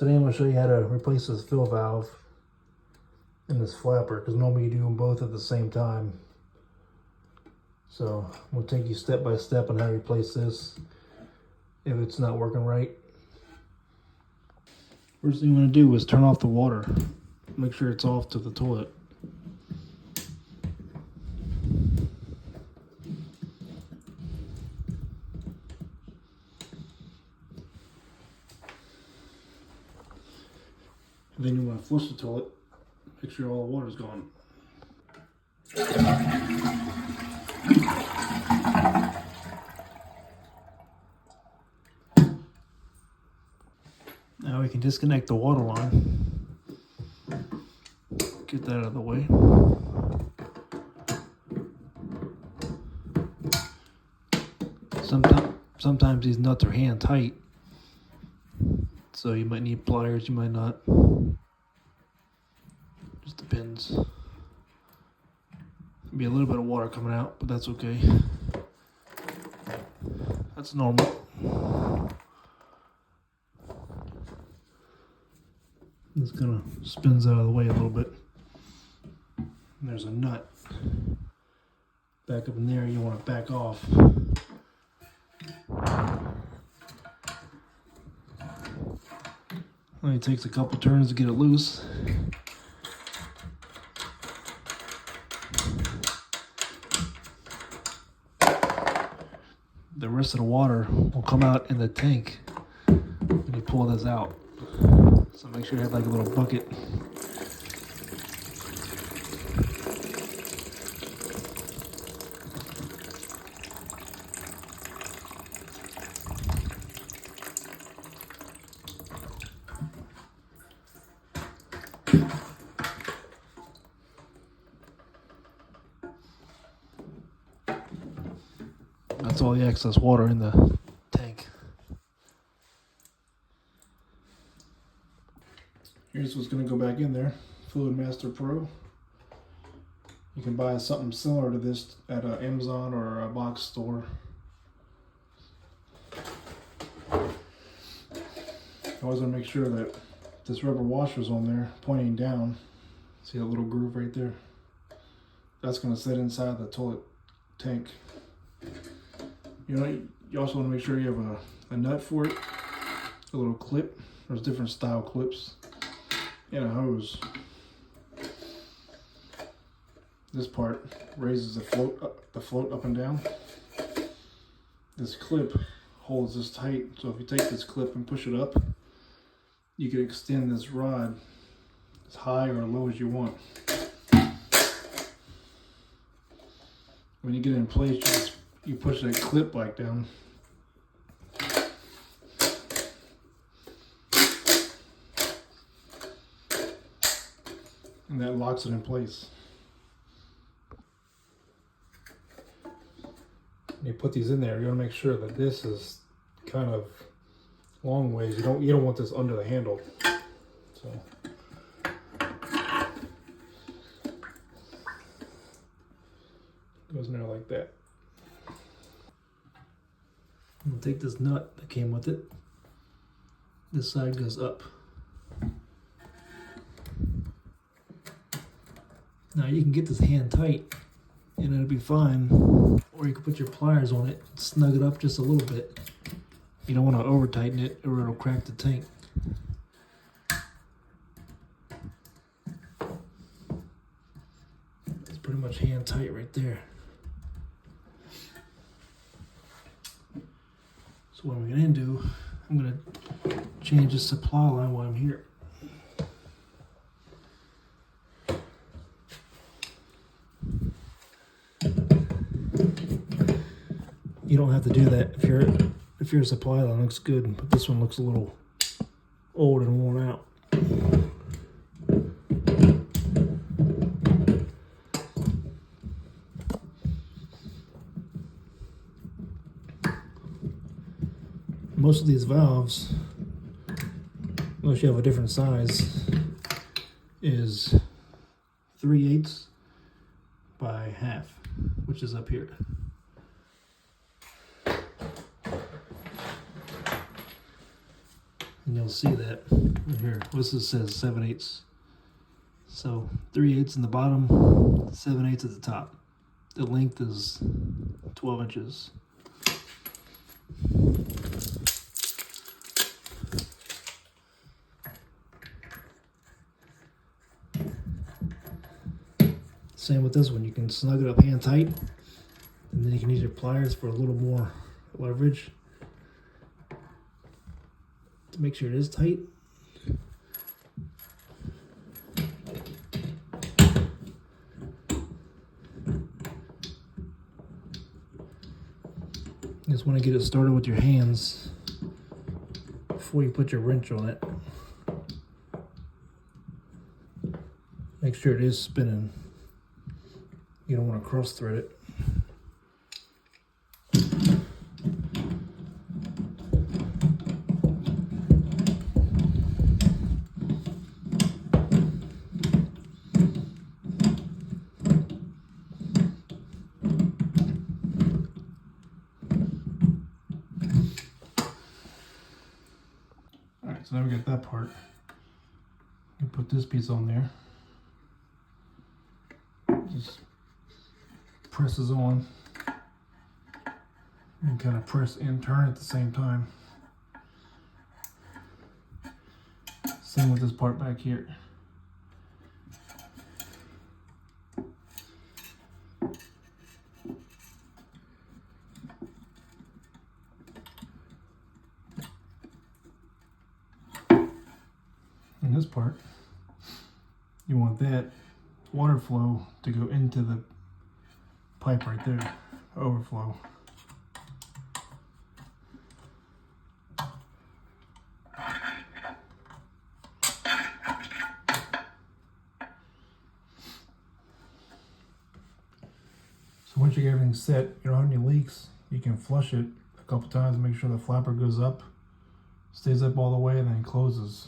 Today I'm going to show you how to replace this fill valve in this flapper, because normally you do them both at the same time. So we'll take you step by step on how to replace this if it's not working right. First thing you want to do is turn off the water. Make sure it's off to the toilet. And then you want to flush the toilet. Make sure all the water's gone. Now we can disconnect the water line. Get that out of the way. Sometimes these nuts are hand tight, so you might need pliers, you might not. Just depends. Be a little bit of water coming out, but that's okay. That's normal. This kind of spins out of the way a little bit. And there's a nut back up in there. You want to back off. Only takes a couple turns to get it loose. The rest of the water will come out in the tank when you pull this out. So make sure you have like a little bucket. That's all the excess water in the tank. Here's what's going to go back in there. Fluidmaster Pro. You can buy something similar to this at Amazon or a box store. You always want to make sure that this rubber washer's on there, pointing down. See that little groove right there? That's going to sit inside the toilet tank. You also want to make sure you have a nut for it, a little clip. There's different style clips, and a hose. This part raises the float up and down. This clip holds this tight, so if you take this clip and push it up, you can extend this rod as high or low as you want. When you get it in place, you push that clip back down. And that locks it in place. When you put these in there, you want to make sure that this is kind of long ways. You don't want this under the handle. So goes in there like that. I'm gonna take this nut that came with it. This side goes up. Now you can get this hand tight and it'll be fine, or you can put your pliers on it, snug it up just a little bit. You don't want to over tighten it or it'll crack the tank. It's pretty much hand tight right there. So what I'm going to do, I'm going to change the supply line while I'm here. You don't have to do that if your supply line looks good, but this one looks a little old and worn out. Most of these valves, unless you have a different size, is 3/8 by half, which is up here. And you'll see that here. This says 7/8. So 3/8 in the bottom, 7/8 at the top. The length is 12 inches. Same with this one. You can snug it up hand tight, and then you can use your pliers for a little more leverage to make sure it is tight. You just want to get it started with your hands before you put your wrench on it. Make sure it is spinning. You don't want to cross thread it. Alright, so now we got that part. You put this piece on there. Just presses on and kind of press and turn at the same time. Same with this part back here. And this part, you want that water flow to go into the pipe right there, overflow. So once you get everything set, you don't have any leaks, you can flush it a couple times, make sure the flapper goes up, stays up all the way, and then closes.